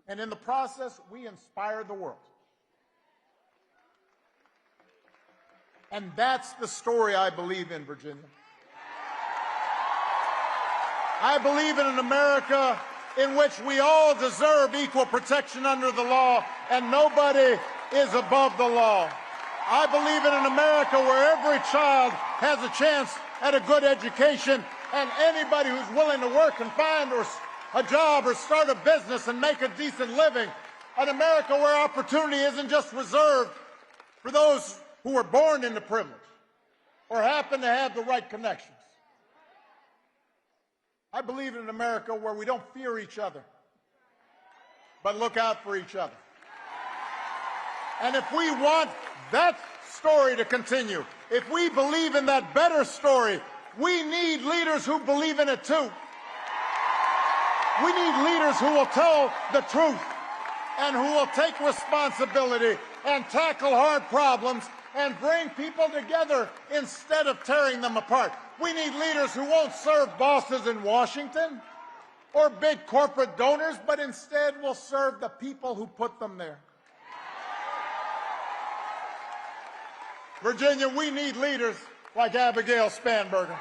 And in the process, we inspired the world. And that's the story I believe in, Virginia. I believe in an America in which we all deserve equal protection under the law and nobody is above the law. I believe in an America where every child has a chance at a good education and anybody who's willing to work and find a job or start a business and make a decent living. An America where opportunity isn't just reserved for those who were born into privilege or happen to have the right connections. I believe in an America where we don't fear each other, but look out for each other. And if we want that story to continue, if we believe in that better story, we need leaders who believe in it too. We need leaders who will tell the truth and who will take responsibility and tackle hard problems and bring people together instead of tearing them apart. We need leaders who won't serve bosses in Washington or big corporate donors, but instead will serve the people who put them there. Virginia, we need leaders like Abigail Spanberger.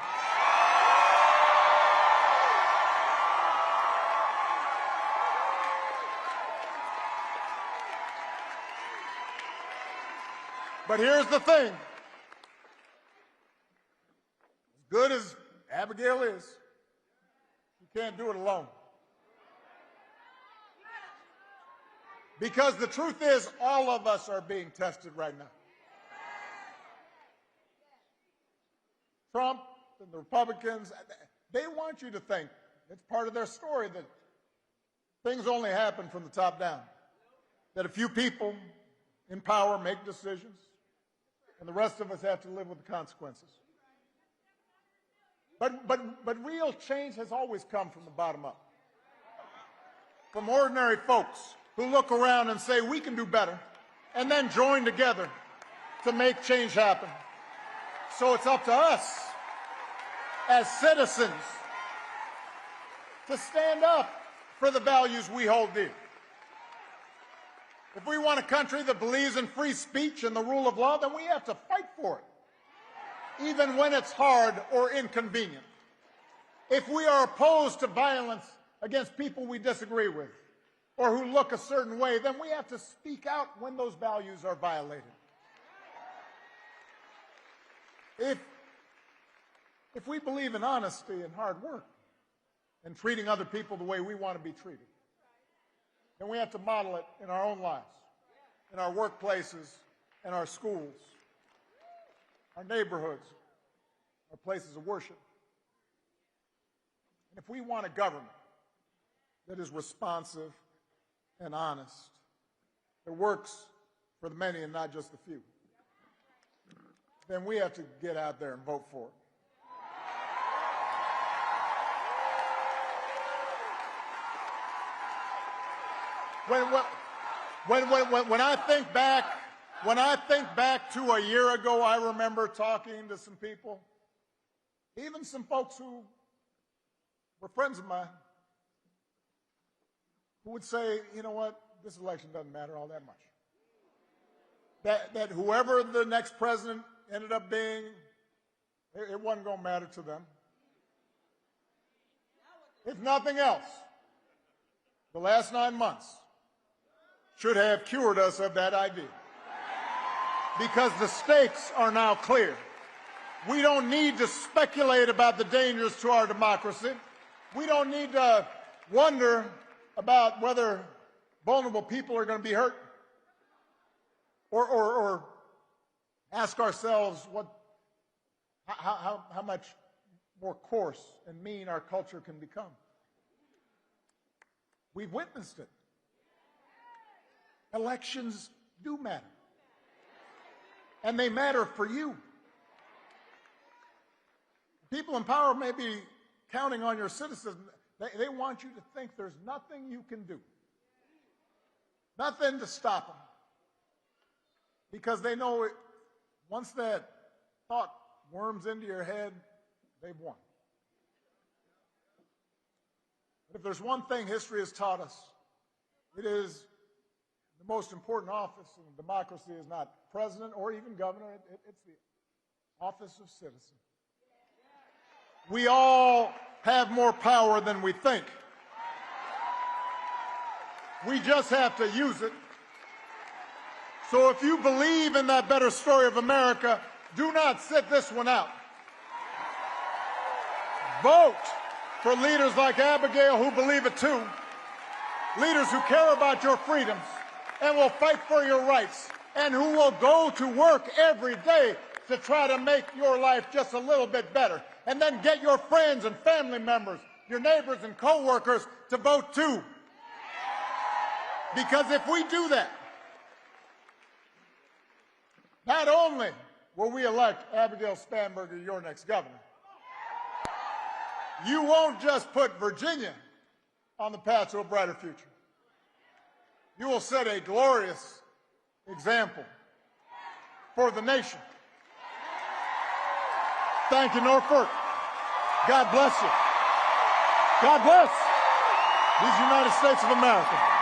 But here's the thing. As good as Abigail is, she can't do it alone. Because the truth is, all of us are being tested right now. Trump and the Republicans, they want you to think it's part of their story that things only happen from the top down, that a few people in power make decisions, and the rest of us have to live with the consequences. But real change has always come from the bottom up, from ordinary folks who look around and say, we can do better, and then join together to make change happen. So it's up to us as citizens to stand up for the values we hold dear. If we want a country that believes in free speech and the rule of law, then we have to fight for it, even when it's hard or inconvenient. If we are opposed to violence against people we disagree with or who look a certain way, then we have to speak out when those values are violated. If we believe in honesty and hard work and treating other people the way we want to be treated, then we have to model it in our own lives, in our workplaces, in our schools, our neighborhoods, our places of worship. And if we want a government that is responsive and honest, that works for the many and not just the few, then we have to get out there and vote for it. When I think back to a year ago, I remember talking to some people, even some folks who were friends of mine, who would say, you know what, this election doesn't matter all that much. That whoever the next president ended up being, it wasn't going to matter to them. If nothing else, the last 9 months should have cured us of that idea. Because the stakes are now clear. We don't need to speculate about the dangers to our democracy. We don't need to wonder about whether vulnerable people are going to be hurt. Or ask ourselves how much more coarse and mean our culture can become. We've witnessed it. Elections do matter. And they matter for you. People in power may be counting on your citizens. They want you to think there's nothing you can do. Nothing to stop them. Because they know it, once that thought worms into your head, they've won. But if there's one thing history has taught us, it is the most important office in a democracy is not president or even governor. It's the office of citizen. We all have more power than we think. We just have to use it. So if you believe in that better story of America, do not sit this one out. Vote for leaders like Abigail who believe it too. Leaders who care about your freedoms and will fight for your rights and who will go to work every day to try to make your life just a little bit better. And then get your friends and family members, your neighbors and co-workers to vote too. Because if we do that, not only will we elect Abigail Spanberger, your next governor, you won't just put Virginia on the path to a brighter future. You will set a glorious example for the nation. Thank you, Norfolk. God bless you. God bless these United States of America.